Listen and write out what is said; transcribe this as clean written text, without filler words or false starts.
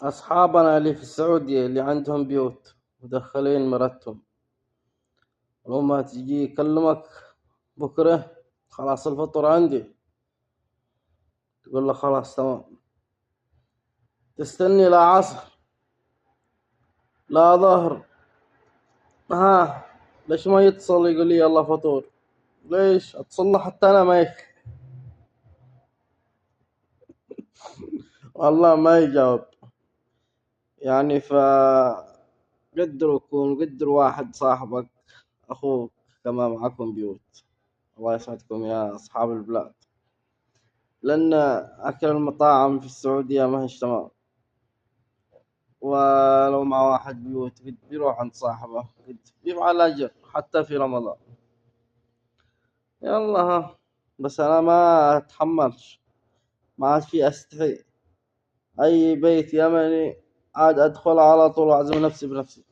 أصحابنا اللي في السعودية اللي عندهم بيوت مدخلين مرتهم، لو ما تجي يكلمك بكرة خلاص الفطور عندي، تقول له خلاص تمام، تستني لا عصر لا ظهر، ها ليش ما يتصل يقول لي يلا فطور؟ ليش اتصل له حتى انا ما والله ما يجاوب. يعني قدروا يكون قدر واحد صاحبك اخوك كما معكم بيوت. الله يسعدكم يا اصحاب البلاد، لان اكل المطاعم في السعودية ما هيش تمام، ولو مع واحد بيوت قد بيروح عند صاحبه قد بيفعل اجر حتى في رمضان. يلا ها، بس انا ما اتحملش، ما عاد في استحي اي بيت يمني عاد ادخل على طول واعزم نفسي بنفسي.